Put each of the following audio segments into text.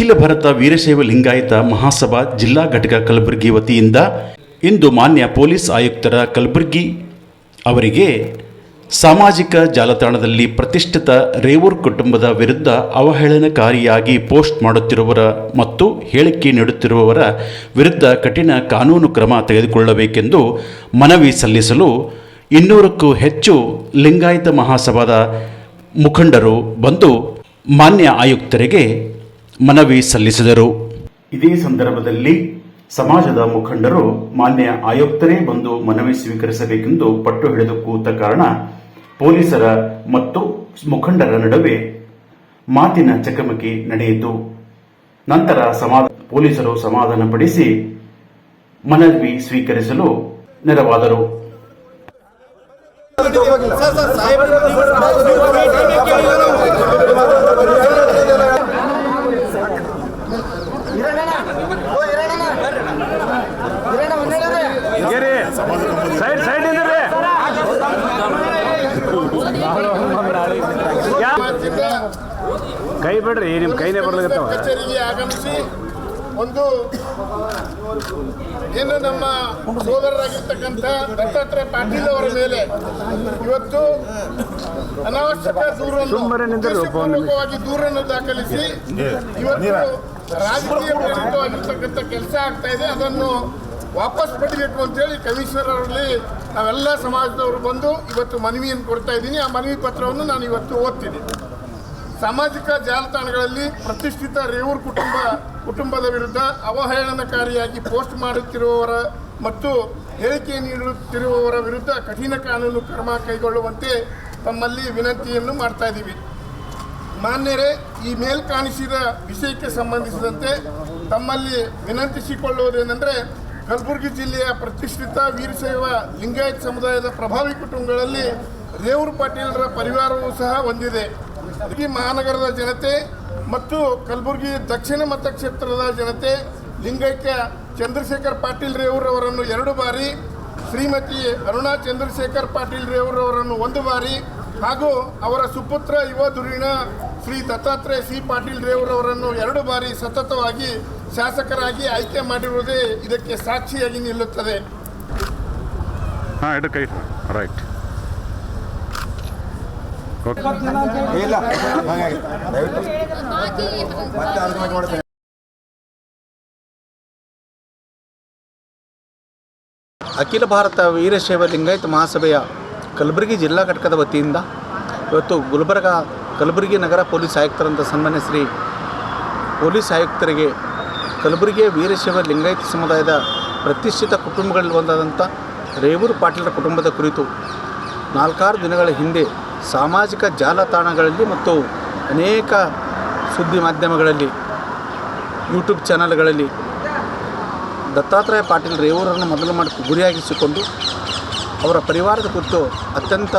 ಅಖಿಲ ಭಾರತ ವೀರಶೈವ ಲಿಂಗಾಯತ ಮಹಾಸಭಾ ಜಿಲ್ಲಾ ಘಟಕ ಕಲಬುರಗಿ ವತಿಯಿಂದ ಇಂದು ಮಾನ್ಯ ಪೊಲೀಸ್ ಆಯುಕ್ತರ ಕಲಬುರಗಿ ಅವರಿಗೆ ಸಾಮಾಜಿಕ ಜಾಲತಾಣದಲ್ಲಿ ಪ್ರತಿಷ್ಠಿತ ರೇವೂರ್ ಕುಟುಂಬದ ವಿರುದ್ಧ ಅವಹೇಳನಕಾರಿಯಾಗಿ ಪೋಸ್ಟ್ ಮಾಡುತ್ತಿರುವವರ ಮತ್ತು ಹೇಳಿಕೆ ನೀಡುತ್ತಿರುವವರ ವಿರುದ್ಧ ಕಠಿಣ ಕಾನೂನು ಕ್ರಮ ತೆಗೆದುಕೊಳ್ಳಬೇಕೆಂದು ಮನವಿ ಸಲ್ಲಿಸಲು 200ಕ್ಕೂ ಹೆಚ್ಚು ಲಿಂಗಾಯತ ಮಹಾಸಭಾದ ಮುಖಂಡರು ಬಂದು ಮಾನ್ಯ ಆಯುಕ್ತರಿಗೆ ಮನವಿ ಸಲ್ಲಿಸಿದರು. ಇದೇ ಸಂದರ್ಭದಲ್ಲಿ ಸಮಾಜದ ಮುಖಂಡರು ಮಾನ್ಯ ಆಯುಕ್ತರೇ ಬಂದು ಮನವಿ ಸ್ವೀಕರಿಸಬೇಕೆಂದು ಪಟ್ಟು ಹಿಡಿದು ಕೂತ ಕಾರಣ ಪೊಲೀಸರ ಮತ್ತು ಮುಖಂಡರ ನಡುವೆ ಮಾತಿನ ಚಕಮಕಿ ನಡೆಯಿತು. ನಂತರ ಪೊಲೀಸರು ಸಮಾಧಾನಪಡಿಸಿ ಮನವಿ ಸ್ವೀಕರಿಸಲು ನೆರವಾದರು. ಕೈ ಬಿಡ್ರಿ, ನಿಮ್ಮ ಕೈನೇ ಬರ್ಲಾಗತ್ತವ. ಕಚೇರಿಗೆ ಆಗಮಿಸಿ ಒಂದು ಏನು ನಮ್ಮ ಸೋದರರಾಗಿರ್ತಕ್ಕಂಥ ದತ್ತಾತ್ರೇಯ ಪಾಟೀಲ್ ಅವರ ಮೇಲೆ ಇವತ್ತು ಅನಾವಶ್ಯಕ ದೂರನ್ನು ದಾಖಲಿಸಿ ಇವತ್ತು ರಾಜಕೀಯ ಪ್ರೇರಿತವಾಗಿರ್ತಕ್ಕಂಥ ಕೆಲಸ ಆಗ್ತಾ ಇದೆ. ಅದನ್ನು ವಾಪಸ್ ಪಡಿಬೇಕು ಅಂತೇಳಿ ಕಮಿಷನರ್ ಅವರಲ್ಲಿ ನಾವೆಲ್ಲ ಸಮಾಜದವರು ಬಂದು ಇವತ್ತು ಮನವಿಯನ್ನು ಕೊಡ್ತಾ ಇದ್ದೀನಿ. ಆ ಮನವಿ ಪತ್ರವನ್ನು ನಾನು ಇವತ್ತು ಓದ್ತೀನಿ. ಸಾಮಾಜಿಕ ಜಾಲತಾಣಗಳಲ್ಲಿ ಪ್ರತಿಷ್ಠಿತ ರೇವೂರ್ ಕುಟುಂಬದ ವಿರುದ್ಧ ಅವಹೇಳನಕಾರಿಯಾಗಿ ಪೋಸ್ಟ್ ಮಾಡುತ್ತಿರುವವರ ಮತ್ತು ಹೇಳಿಕೆ ನೀಡುತ್ತಿರುವವರ ವಿರುದ್ಧ ಕಠಿಣ ಕಾನೂನು ಕ್ರಮ ಕೈಗೊಳ್ಳುವಂತೆ ತಮ್ಮಲ್ಲಿ ವಿನಂತಿಯನ್ನು ಮಾಡ್ತಾ ಇದ್ದೀವಿ. ಮಾನ್ಯರೇ, ಈ ಮೇಲ್ ಕಾಣಿಸಿದ ವಿಷಯಕ್ಕೆ ಸಂಬಂಧಿಸಿದಂತೆ ತಮ್ಮಲ್ಲಿ ವಿನಂತಿಸಿಕೊಳ್ಳುವುದೇನೆಂದರೆ, ಕಲಬುರಗಿ ಜಿಲ್ಲೆಯ ಪ್ರತಿಷ್ಠಿತ ವೀರಶೈವ ಲಿಂಗಾಯತ ಸಮುದಾಯದ ಪ್ರಭಾವಿ ಕುಟುಂಬಗಳಲ್ಲಿ ರೇವೂರ್ ಪಾಟೀಲರ ಪರಿವಾರವೂ ಸಹ ಹೊಂದಿದೆ. ಕಲಬುರಗಿ ಮಹಾನಗರದ ಜನತೆ ಮತ್ತು ಕಲಬುರಗಿ ದಕ್ಷಿಣ ಮತಕ್ಷೇತ್ರದ ಜನತೆ ಲಿಂಗೈಕ್ಯ ಚಂದ್ರಶೇಖರ್ ಪಾಟೀಲ್ ರೇವೂರ್ ಅವರನ್ನು 2 ಬಾರಿ, ಶ್ರೀಮತಿ ಅರುಣಾ ಚಂದ್ರಶೇಖರ್ ಪಾಟೀಲ್ ರೇವೂರ್ ಅವರನ್ನು 1 ಬಾರಿ ಹಾಗೂ ಅವರ ಸುಪುತ್ರ ಯುವ ಧುರೀಣ ಶ್ರೀ ದತ್ತಾತ್ರೇಯ ಸಿ ಪಾಟೀಲ್ ರೇವೂರ್ ಅವರನ್ನು 2 ಬಾರಿ ಸತತವಾಗಿ ಶಾಸಕರಾಗಿ ಆಯ್ಕೆ ಮಾಡಿರುವುದೇ ಇದಕ್ಕೆ ಸಾಕ್ಷಿಯಾಗಿ ನಿಲ್ಲುತ್ತದೆ. ಅಖಿಲ ಭಾರತ ವೀರಶೈವ ಲಿಂಗಾಯತ ಮಹಾಸಭೆಯ ಕಲಬುರಗಿ ಜಿಲ್ಲಾ ಘಟಕದ ವತಿಯಿಂದ ಇವತ್ತು ಕಲಬುರಗಿ ನಗರ ಪೊಲೀಸ್ ಆಯುಕ್ತರಂತ ಸನ್ಮಾನ್ಯ ಶ್ರೀ ಪೊಲೀಸ್ ಆಯುಕ್ತರಿಗೆ ಕಲಬುರಗಿಯ ವೀರಶೈವ ಲಿಂಗಾಯತ ಸಮುದಾಯದ ಪ್ರತಿಷ್ಠಿತ ಕುಟುಂಬಗಳಲ್ಲಿ ಒಂದಾದಂಥ ರೇವೂರ್ ಪಾಟೀಲರ ಕುಟುಂಬದ ಕುರಿತು 4-6 ದಿನಗಳ ಹಿಂದೆ ಸಾಮಾಜಿಕ ಜಾಲತಾಣಗಳಲ್ಲಿ ಮತ್ತು ಅನೇಕ ಸುದ್ದಿ ಮಾಧ್ಯಮಗಳಲ್ಲಿ, ಯೂಟ್ಯೂಬ್ ಚಾನಲ್ಗಳಲ್ಲಿ ದತ್ತಾತ್ರೇಯ ಪಾಟೀಲ್ ರೇವೂರನ್ನು ಮೊದಲು ಗುರಿಯಾಗಿಸಿಕೊಂಡು ಅವರ ಪರಿವಾರದ ಕುರಿತು ಅತ್ಯಂತ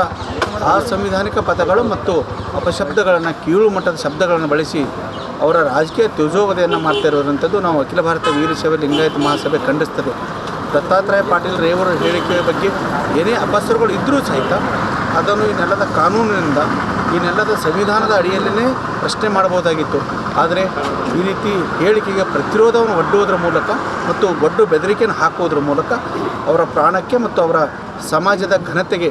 ಅಸಂವಿಧಾನಿಕ ಪದಗಳು ಮತ್ತು ಅಪಶಬ್ದಗಳನ್ನು, ಕೀಳು ಮಟ್ಟದ ಶಬ್ದಗಳನ್ನು ಬಳಸಿ ಅವರ ರಾಜಕೀಯ ತ್ಯಜೋವಧೆಯನ್ನು ಮಾಡ್ತಾ ಇರುವಂಥದ್ದು ನಾವು ಅಖಿಲ ಭಾರತ ವೀರಶೈವ ಲಿಂಗಾಯತ ಮಹಾಸಭೆ ಖಂಡಿಸ್ತದೆ. ದತ್ತಾತ್ರೇಯ ಪಾಟೀಲ್ ರೇವೂರ ಹೇಳಿಕೆಯ ಬಗ್ಗೆ ಏನೇ ಅಪಸರುಗಳು ಇದ್ದರೂ ಸಹಿತ ಅದನ್ನು ಈ ನೆಲದ ಕಾನೂನಿನಿಂದ, ಈ ನೆಲದ ಸಂವಿಧಾನದ ಅಡಿಯಲ್ಲೇ ಪ್ರಶ್ನೆ ಮಾಡಬಹುದಾಗಿತ್ತು. ಆದರೆ ಈ ರೀತಿ ಹೇಳಿಕೆಗೆ ಪ್ರತಿರೋಧವನ್ನು ಒಡ್ಡುವುದರ ಮೂಲಕ ಮತ್ತು ಒಡ್ಡು ಬೆದರಿಕೆಯನ್ನು ಹಾಕುವುದರ ಮೂಲಕ ಅವರ ಪ್ರಾಣಕ್ಕೆ ಮತ್ತು ಅವರ ಸಮಾಜದ ಘನತೆಗೆ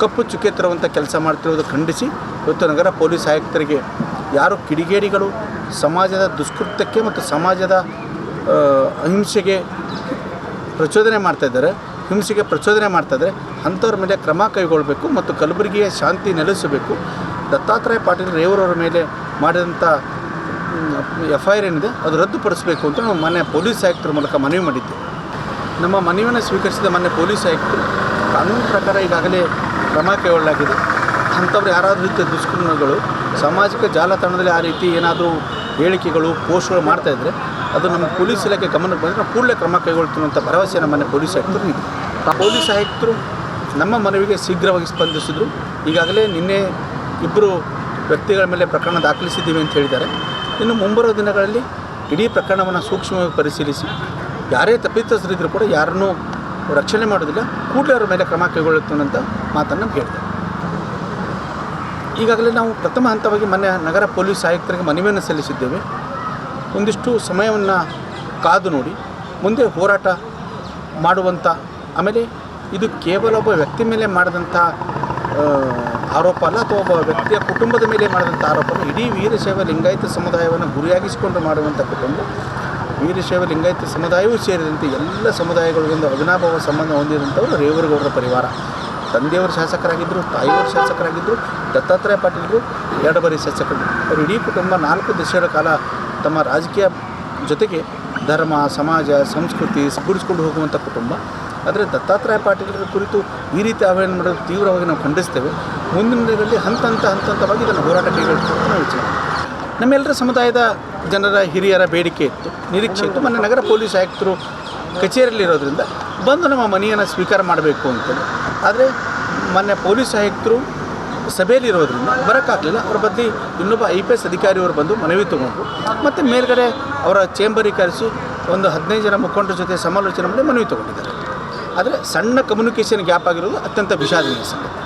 ಕಪ್ಪು ಚುಕ್ಕೆ ತರುವಂಥ ಕೆಲಸ ಮಾಡ್ತಿರುವುದು ಖಂಡಿಸಿ ಇವತ್ತು ನಗರ ಪೊಲೀಸ್ ಆಯುಕ್ತರಿಗೆ ಯಾರು ಕಿಡಿಗೇಡಿಗಳು ಸಮಾಜದ ದುಷ್ಕೃತ್ಯಕ್ಕೆ ಮತ್ತು ಸಮಾಜದ ಅಹಿಂಸೆಗೆ ಪ್ರಚೋದನೆ ಮಾಡ್ತಾಯಿದ್ದಾರೆ, ಹಿಂಸೆಗೆ ಪ್ರಚೋದನೆ ಮಾಡ್ತಾಯಿದ್ದಾರೆ, ಅಂಥವ್ರ ಮೇಲೆ ಕ್ರಮ ಕೈಗೊಳ್ಳಬೇಕು ಮತ್ತು ಕಲಬುರಗಿಯ ಶಾಂತಿ ನೆಲೆಸಬೇಕು. ದತ್ತಾತ್ರೇಯ ಪಾಟೀಲ್ ರೇವೂರವರ ಮೇಲೆ ಮಾಡಿದಂಥ FIR ಏನಿದೆ ಅದು ರದ್ದುಪಡಿಸಬೇಕು ಅಂತ ನಾವು ಮಾನ್ಯ ಪೊಲೀಸ್ ಆಯುಕ್ತರ ಮೂಲಕ ಮನವಿ ಮಾಡಿದ್ದೆ. ನಮ್ಮ ಮನವಿಯನ್ನು ಸ್ವೀಕರಿಸಿದ ಮಾನ್ಯ ಪೊಲೀಸ್ ಆಯುಕ್ತರು ಕಾನೂನು ಪ್ರಕಾರ ಈಗಾಗಲೇ ಕ್ರಮ ಕೈಗೊಳ್ಳಲಾಗಿದೆ. ಅಂಥವ್ರು ಯಾರಾದರೂ ರೀತಿಯ ದುಷ್ಕರ್ಮಿಗಳು ಸಾಮಾಜಿಕ ಜಾಲತಾಣದಲ್ಲಿ ಆ ರೀತಿ ಏನಾದರೂ ಹೇಳಿಕೆಗಳು ಪೋಸ್ಟ್ಗಳು ಮಾಡ್ತಾಯಿದ್ರೆ ಅದು ನಮ್ಮ ಪೊಲೀಸ್ ಇಲಾಖೆ ಗಮನಕ್ಕೆ ಬಂದರೆ ನಾವು ಕೂಡಲೇ ಕ್ರಮ ಕೈಗೊಳ್ತೀವಿ ಅಂತ ಭರವಸೆ ನಮ್ಮನೆ ಪೊಲೀಸ್ ಆಯುಕ್ತರು ನೀಡಿದರು. ಪೊಲೀಸ್ ಆಯುಕ್ತರು ನಮ್ಮ ಮನವಿಗೆ ಶೀಘ್ರವಾಗಿ ಸ್ಪಂದಿಸಿದರು. ಈಗಾಗಲೇ ನಿನ್ನೆ 2 ವ್ಯಕ್ತಿಗಳ ಮೇಲೆ ಪ್ರಕರಣ ದಾಖಲಿಸಿದ್ದೀವಿ ಅಂತ ಹೇಳಿದ್ದಾರೆ. ಇನ್ನು ಮುಂಬರುವ ದಿನಗಳಲ್ಲಿ ಇಡೀ ಪ್ರಕರಣವನ್ನು ಸೂಕ್ಷ್ಮವಾಗಿ ಪರಿಶೀಲಿಸಿ ಯಾರೇ ತಪ್ಪಿತಸ್ಥರಿದ್ದರೂ ಕೂಡ ಯಾರನ್ನೂ ರಕ್ಷಣೆ ಮಾಡೋದಿಲ್ಲ, ಕೂಡಲೇ ಅವರ ಮೇಲೆ ಕ್ರಮ ಕೈಗೊಳ್ಳುತ್ತೇನೆ ಅಂತ ಮಾತನ್ನು ಹೇಳಿದ್ದಾರೆ. ಈಗಾಗಲೇ ನಾವು ಪ್ರಥಮ ಹಂತವಾಗಿ ನಗರ ಪೊಲೀಸ್ ಆಯುಕ್ತರಿಗೆ ಮನವಿಯನ್ನು ಸಲ್ಲಿಸಿದ್ದೇವೆ. ಒಂದಿಷ್ಟು ಸಮಯವನ್ನು ಕಾದು ನೋಡಿ ಮುಂದೆ ಹೋರಾಟ ಮಾಡುವಂಥ, ಆಮೇಲೆ ಇದು ಕೇವಲ ಒಬ್ಬ ವ್ಯಕ್ತಿ ಮೇಲೆ ಮಾಡಿದಂಥ ಆರೋಪ ಅಲ್ಲ, ಅಥವಾ ಒಬ್ಬ ವ್ಯಕ್ತಿಯ ಕುಟುಂಬದ ಮೇಲೆ ಮಾಡಿದಂಥ ಆರೋಪ ಅಲ್ಲ. ಇಡೀ ವೀರಶೈವ ಲಿಂಗಾಯತ ಸಮುದಾಯವನ್ನು ಗುರಿಯಾಗಿಸಿಕೊಂಡು ಮಾಡುವಂಥ ಕುಟುಂಬ. ವೀರಶೈವ ಲಿಂಗಾಯತ ಸಮುದಾಯವೂ ಸೇರಿದಂತೆ ಎಲ್ಲ ಸಮುದಾಯಗಳಿಗೊಂದು ಅವಿನಾಭಾವ ಸಂಬಂಧ ಹೊಂದಿದಂಥವರು ರೇವರಗೌಡರ ಪರಿವಾರ. ತಂದೆಯವರು ಶಾಸಕರಾಗಿದ್ದರು, ತಾಯಿಯವರು ಶಾಸಕರಾಗಿದ್ದರು, ದತ್ತಾತ್ರೇಯ ಪಾಟೀಲರು 2 ಬಾರಿ ಶಾಸಕರು. ಅವರು ಇಡೀ ಕುಟುಂಬ 4 ದಶಕಗಳ ಕಾಲ ತಮ್ಮ ರಾಜಕೀಯ ಜೊತೆಗೆ ಧರ್ಮ, ಸಮಾಜ, ಸಂಸ್ಕೃತಿ ಕೂಡಿಸ್ಕೊಂಡು ಹೋಗುವಂಥ ಕುಟುಂಬ. ಆದರೆ ದತ್ತಾತ್ರೇಯ ಪಾಟೀಲರ ಕುರಿತು ಈ ರೀತಿ ಅವಹೇಳನ ಮಾಡೋದು ತೀವ್ರವಾಗಿ ನಾವು ಖಂಡಿಸ್ತೇವೆ. ಮುಂದಿನ ದಿನಗಳಲ್ಲಿ ಹಂತವಾಗಿ ಇದನ್ನು ಹೋರಾಟ ಕೈಗೊಳ್ಳುವಂತ ನಾವು ವಿಚಾರ. ನಮ್ಮೆಲ್ಲರ ಸಮುದಾಯದ ಜನರ ಹಿರಿಯರ ಬೇಡಿಕೆ ಇತ್ತು, ನಿರೀಕ್ಷೆ ಇತ್ತು. ಮೊನ್ನೆ ನಗರ ಪೊಲೀಸ್ ಆಯುಕ್ತರು ಕಚೇರಿಯಲ್ಲಿರೋದ್ರಿಂದ ಬಂದು ನಮ್ಮ ಮನೆಯನ್ನು ಸ್ವೀಕಾರ ಮಾಡಬೇಕು ಅಂತೇಳಿ. ಆದರೆ ಮೊನ್ನೆ ಪೊಲೀಸ್ ಆಯುಕ್ತರು ಸಭೆಯಲ್ಲಿರೋದ್ರಿಂದ ಬರೋಕ್ಕಾಗಲಿಲ್ಲ. ಅವರ ಬದಲಿ ಇನ್ನೊಬ್ಬ IPS ಅಧಿಕಾರಿಯವರು ಬಂದು ಮನವಿ ತೊಗೊಂಡ್ರು. ಮತ್ತು ಮೇಲ್ಗಡೆ ಅವರ ಚೇಂಬರಿಗೆ ಕರೆಸಿ ಒಂದು 15 ಜನ ಮುಖಂಡರ ಜೊತೆ ಸಮಾಲೋಚನೆ ಮಾಡಿ ಮನವಿ ತೊಗೊಂಡಿದ್ದಾರೆ. ಆದರೆ ಸಣ್ಣ ಕಮ್ಯುನಿಕೇಷನ್ ಗ್ಯಾಪ್ ಆಗಿರೋದು ಅತ್ಯಂತ ವಿಷಾದನೀಯ ಸಂಗತಿ.